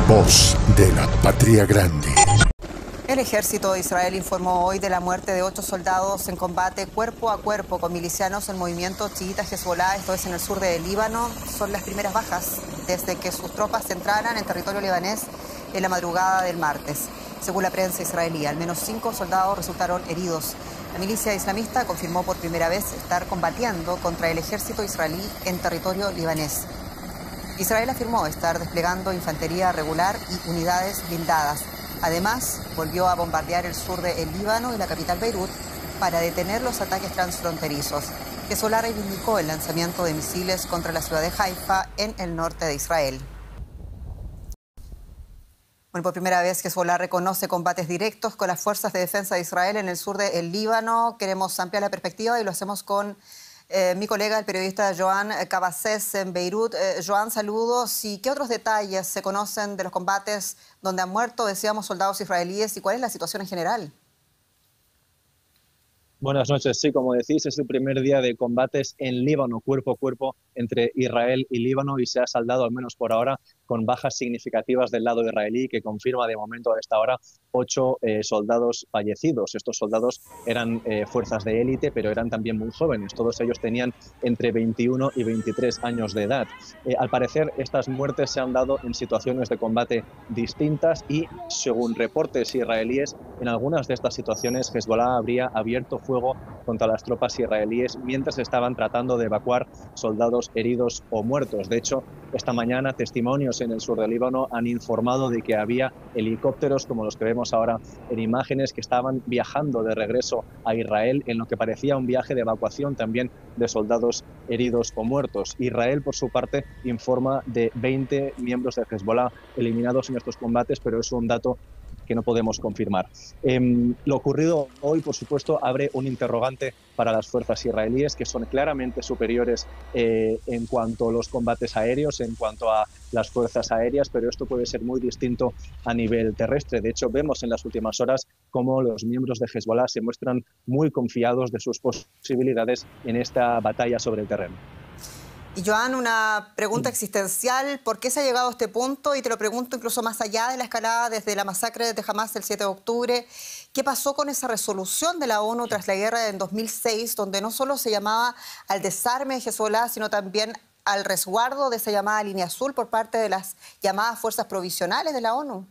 Voz de la Patria Grande. El ejército de Israel informó hoy de la muerte de 8 soldados en combate cuerpo a cuerpo con milicianos en movimiento chiita Hezbollah, esto es en el sur de Líbano. Son las primeras bajas desde que sus tropas entraran en territorio libanés en la madrugada del martes. Según la prensa israelí, al menos 5 soldados resultaron heridos. La milicia islamista confirmó por primera vez estar combatiendo contra el ejército israelí en territorio libanés. Israel afirmó estar desplegando infantería regular y unidades blindadas. Además, volvió a bombardear el sur del Líbano y la capital Beirut para detener los ataques transfronterizos. Hezbollah reivindicó el lanzamiento de misiles contra la ciudad de Haifa en el norte de Israel. Bueno, por primera vez Hezbollah reconoce combates directos con las fuerzas de defensa de Israel en el sur del Líbano. Queremos ampliar la perspectiva y lo hacemos con mi colega, el periodista Joan Cabasés en Beirut. Joan, saludos. ¿Y qué otros detalles se conocen de los combates donde han muerto, decíamos, soldados israelíes y cuál es la situación en general? Buenas noches. Sí, como decís, es el primer día de combates en Líbano, cuerpo a cuerpo, entre Israel y Líbano, y se ha saldado, al menos por ahora, con bajas significativas del lado israelí, que confirma de momento a esta hora 8 soldados fallecidos. Estos soldados eran fuerzas de élite, pero eran también muy jóvenes. Todos ellos tenían entre 21 y 23 años de edad. Al parecer, estas muertes se han dado en situaciones de combate distintas y, según reportes israelíes, en algunas de estas situaciones Hezbollah habría abierto fuego contra las tropas israelíes mientras estaban tratando de evacuar soldados heridos o muertos. De hecho, esta mañana testimonios en el sur del Líbano han informado de que había helicópteros como los que vemos ahora en imágenes que estaban viajando de regreso a Israel en lo que parecía un viaje de evacuación también de soldados heridos o muertos. Israel, por su parte, informa de 20 miembros de Hezbollah eliminados en estos combates, pero es un dato que no podemos confirmar. Lo ocurrido hoy, por supuesto, abre un interrogante para las fuerzas israelíes, que son claramente superiores en cuanto a los combates aéreos, en cuanto a las fuerzas aéreas, pero esto puede ser muy distinto a nivel terrestre. De hecho, vemos en las últimas horas cómo los miembros de Hezbollah se muestran muy confiados de sus posibilidades en esta batalla sobre el terreno. Y Joan, una pregunta existencial, ¿por qué se ha llegado a este punto? Y te lo pregunto incluso más allá de la escalada desde la masacre de Hamas el 7 de octubre. ¿Qué pasó con esa resolución de la ONU tras la guerra de 2006, donde no solo se llamaba al desarme de Hezbollah, sino también al resguardo de esa llamada línea azul por parte de las llamadas fuerzas provisionales de la ONU?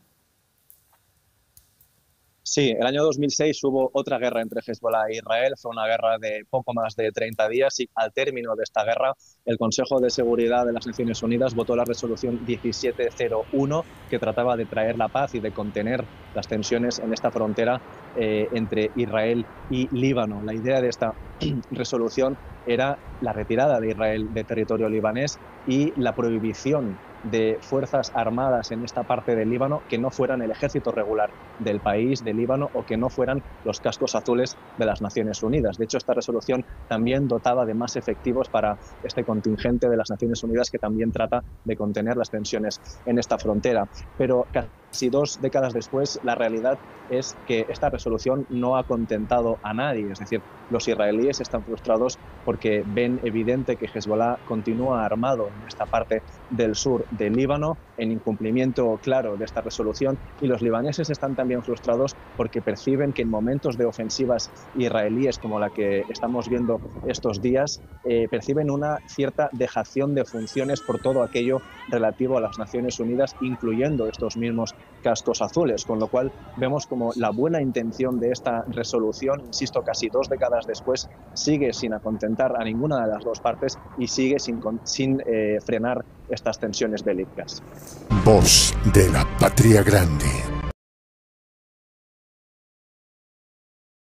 Sí, el año 2006 hubo otra guerra entre Hezbollah e Israel. Fue una guerra de poco más de 30 días y al término de esta guerra el Consejo de Seguridad de las Naciones Unidas votó la resolución 1701 que trataba de traer la paz y de contener las tensiones en esta frontera entre Israel y Líbano. La idea de esta resolución era la retirada de Israel de territorio libanés y la prohibición de fuerzas armadas en esta parte del Líbano que no fueran el ejército regular del país, de Líbano, o que no fueran los cascos azules de las Naciones Unidas. De hecho, esta resolución también dotaba de más efectivos para este contingente de las Naciones Unidas que también trata de contener las tensiones en esta frontera. Pero casi 2 décadas después, la realidad es que esta resolución no ha contentado a nadie. Es decir, los israelíes están frustrados porque ven evidente que Hezbollah continúa armado en esta parte del sur del Líbano, en incumplimiento claro de esta resolución, y los libaneses están también frustrados porque perciben que en momentos de ofensivas israelíes como la que estamos viendo estos días, perciben una cierta dejación de funciones por todo aquello relativo a las Naciones Unidas, incluyendo estos mismos cascos azules, con lo cual vemos como la buena intención de esta resolución, insisto, casi 2 décadas después, sigue sin acontentar a ninguna de las dos partes y sigue sin frenar estas tensiones bélicas. Voz de la Patria Grande.